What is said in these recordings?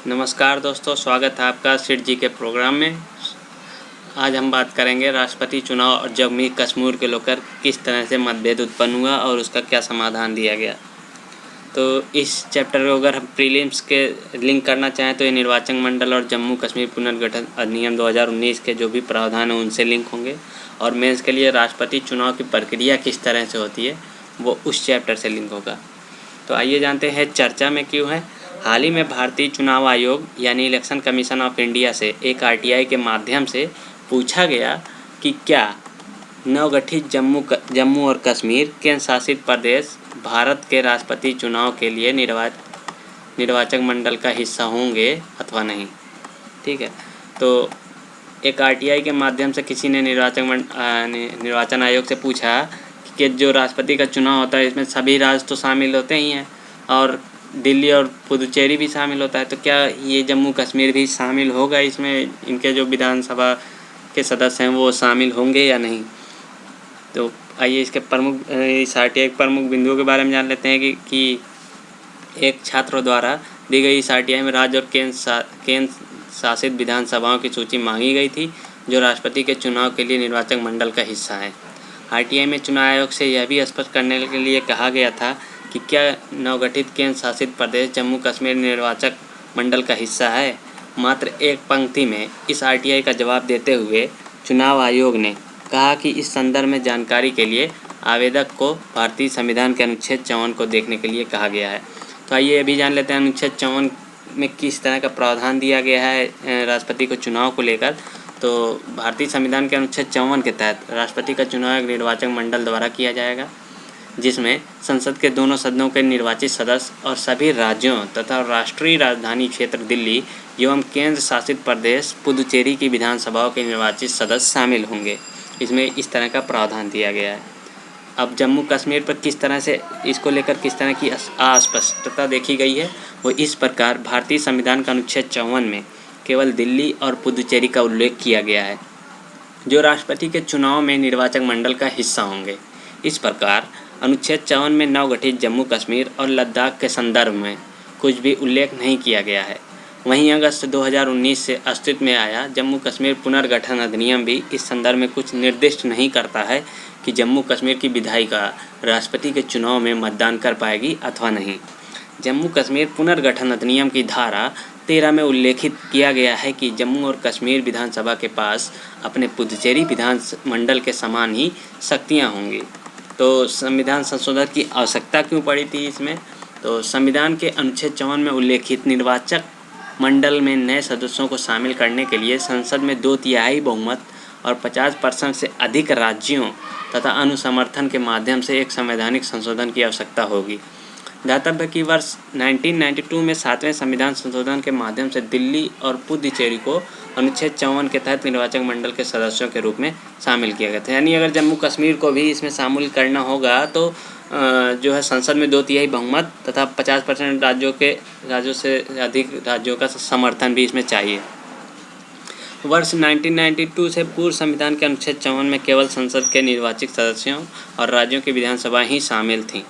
नमस्कार दोस्तों, स्वागत है आपका सेठ जी के प्रोग्राम में। आज हम बात करेंगे राष्ट्रपति चुनाव और जम्मू कश्मीर को लेकर किस तरह से मतभेद उत्पन्न हुआ और उसका क्या समाधान दिया गया। तो इस चैप्टर को अगर हम प्रीलिम्स के लिंक करना चाहें तो ये निर्वाचन मंडल और जम्मू कश्मीर पुनर्गठन अधिनियम 2019 के जो भी प्रावधान हैं उनसे लिंक होंगे, और मेंस के लिए राष्ट्रपति चुनाव की प्रक्रिया किस तरह से होती है वो उस चैप्टर से लिंक होगा। तो आइए जानते हैं चर्चा में क्यों है। हाल ही में भारतीय चुनाव आयोग यानी इलेक्शन कमीशन ऑफ इंडिया से एक आरटीआई के माध्यम से पूछा गया कि क्या नवगठित जम्मू और कश्मीर केंद्र शासित प्रदेश भारत के राष्ट्रपति चुनाव के लिए निर्वाचक मंडल का हिस्सा होंगे अथवा नहीं। ठीक है, तो एक आरटीआई के माध्यम से किसी ने निर्वाचन आयोग से पूछा कि जो राष्ट्रपति का चुनाव होता है इसमें सभी राज्य तो शामिल होते ही हैं और दिल्ली और पुदुचेरी भी शामिल होता है, तो क्या ये जम्मू कश्मीर भी शामिल होगा इसमें, इनके जो विधानसभा के सदस्य हैं वो शामिल होंगे या नहीं। तो आइए इसके इस आरटीआई के प्रमुख बिंदुओं के बारे में जान लेते हैं कि एक छात्र द्वारा दी गई इस आरटीआई में राज्य और केंद्र शासित विधानसभाओं की सूची मांगी गई थी जो राष्ट्रपति के चुनाव के लिए निर्वाचक मंडल का हिस्सा है। आरटीआई में चुनाव आयोग से यह भी स्पष्ट करने के लिए कहा गया था कि क्या नवगठित केंद्र शासित प्रदेश जम्मू कश्मीर निर्वाचक मंडल का हिस्सा है। मात्र एक पंक्ति में इस आरटीआई का जवाब देते हुए चुनाव आयोग ने कहा कि इस संदर्भ में जानकारी के लिए आवेदक को भारतीय संविधान के अनुच्छेद 54 को देखने के लिए कहा गया है। तो आइए अभी जान लेते हैं अनुच्छेद 54 में किस तरह का प्रावधान दिया गया है राष्ट्रपति को चुनाव को लेकर। तो भारतीय संविधान के अनुच्छेद 54 के तहत राष्ट्रपति का चुनाव एक निर्वाचक मंडल द्वारा किया जाएगा, जिसमें संसद के दोनों सदनों के निर्वाचित सदस्य और सभी राज्यों तथा राष्ट्रीय राजधानी क्षेत्र दिल्ली एवं केंद्र शासित प्रदेश पुदुचेरी की विधानसभाओं के निर्वाचित सदस्य शामिल होंगे। इसमें इस तरह का प्रावधान दिया गया है। अब जम्मू कश्मीर पर किस तरह से इसको लेकर किस तरह की अस्पष्टता देखी गई है वो इस प्रकार। भारतीय संविधान का अनुच्छेद 54 में केवल दिल्ली और पुदुचेरी का उल्लेख किया गया है जो राष्ट्रपति के चुनाव में निर्वाचक मंडल का हिस्सा होंगे। इस प्रकार अनुच्छेद 54 में नवगठित जम्मू कश्मीर और लद्दाख के संदर्भ में कुछ भी उल्लेख नहीं किया गया है। वहीं अगस्त 2019 से अस्तित्व में आया जम्मू कश्मीर पुनर्गठन अधिनियम भी इस संदर्भ में कुछ निर्दिष्ट नहीं करता है कि जम्मू कश्मीर की विधायिका राष्ट्रपति के चुनाव में मतदान कर पाएगी अथवा नहीं। जम्मू कश्मीर पुनर्गठन अधिनियम की धारा 13 में उल्लेखित किया गया है कि जम्मू और कश्मीर विधानसभा के पास अपने पुदुचेरी विधानमंडल के समान ही शक्तियाँ होंगी। तो संविधान संशोधन की आवश्यकता क्यों पड़ी थी इसमें। तो संविधान के अनुच्छेद 54 में उल्लेखित निर्वाचक मंडल में नए सदस्यों को शामिल करने के लिए संसद में 2/3 बहुमत और 50% से अधिक राज्यों तथा अनुसमर्थन के माध्यम से एक संवैधानिक संशोधन की आवश्यकता होगी। ध्यातव्य कि वर्ष 1992 में 7वें संविधान संशोधन के माध्यम से दिल्ली और पुदुचेरी को अनुच्छेद 54 के तहत निर्वाचक मंडल के सदस्यों के रूप में शामिल किया गया था। यानी अगर जम्मू कश्मीर को भी इसमें शामिल करना होगा तो जो है संसद में 2/3 बहुमत तथा 50% राज्यों से अधिक राज्यों का समर्थन भी इसमें चाहिए। वर्ष 1992 से पूर्व संविधान के अनुच्छेद 54 में केवल संसद के निर्वाचित सदस्यों और राज्यों की विधानसभा ही शामिल थीं।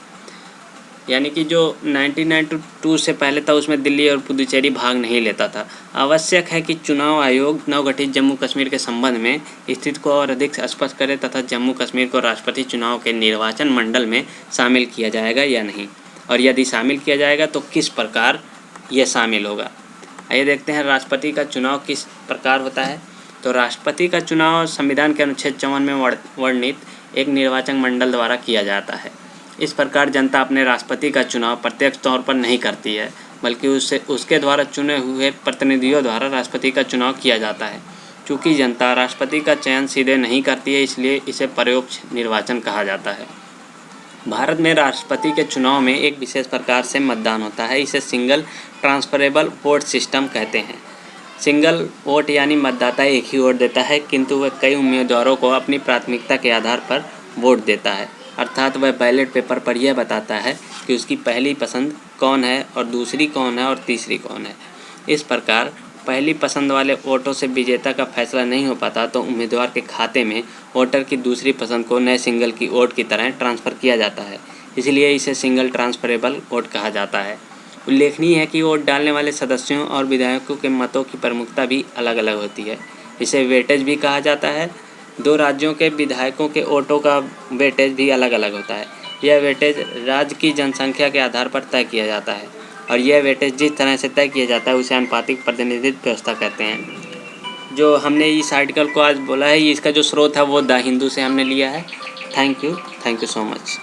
यानी कि जो 1992 से पहले था उसमें दिल्ली और पुदुचेरी भाग नहीं लेता था। आवश्यक है कि चुनाव आयोग नवगठित जम्मू कश्मीर के संबंध में स्थिति को और अधिक स्पष्ट करे तथा जम्मू कश्मीर को राष्ट्रपति चुनाव के निर्वाचन मंडल में शामिल किया जाएगा या नहीं, और यदि शामिल किया जाएगा तो किस प्रकार यह शामिल होगा। आइए देखते हैं राष्ट्रपति का चुनाव किस प्रकार होता है। तो राष्ट्रपति का चुनाव संविधान के अनुच्छेद 54 में वर्णित एक निर्वाचक मंडल द्वारा किया जाता है। इस प्रकार जनता अपने राष्ट्रपति का चुनाव प्रत्यक्ष तौर पर नहीं करती है, बल्कि उसके द्वारा चुने हुए प्रतिनिधियों द्वारा राष्ट्रपति का चुनाव किया जाता है। चूँकि जनता राष्ट्रपति का चयन सीधे नहीं करती है, इसलिए इसे परोक्ष निर्वाचन कहा जाता है। भारत में राष्ट्रपति के चुनाव में एक विशेष प्रकार से मतदान होता है। इसे सिंगल ट्रांसफरेबल वोट सिस्टम कहते हैं। सिंगल वोट यानी मतदाता एक ही वोट देता है, किंतु वह कई उम्मीदवारों को अपनी प्राथमिकता के आधार पर वोट देता है। अर्थात वह बैलेट पेपर पर यह बताता है कि उसकी पहली पसंद कौन है और दूसरी कौन है और तीसरी कौन है। इस प्रकार पहली पसंद वाले वोटों से विजेता का फैसला नहीं हो पाता तो उम्मीदवार के खाते में वोटर की दूसरी पसंद को नए सिंगल की वोट की तरह ट्रांसफ़र किया जाता है। इसलिए इसे सिंगल ट्रांसफरेबल वोट कहा जाता है। उल्लेखनीय है कि वोट डालने वाले सदस्यों और विधायकों के मतों की प्रमुखता भी अलग अलग होती है। इसे वेटेज भी कहा जाता है। 2 राज्यों के विधायकों के वोटों का वेटेज भी अलग अलग होता है। यह वेटेज राज्य की जनसंख्या के आधार पर तय किया जाता है और यह वेटेज जिस तरह से तय किया जाता है उसे आनुपातिक प्रतिनिधित्व व्यवस्था कहते हैं। जो हमने इस आर्टिकल को आज बोला है, इसका जो स्रोत है वो द हिंदू से हमने लिया है। Thank you so much.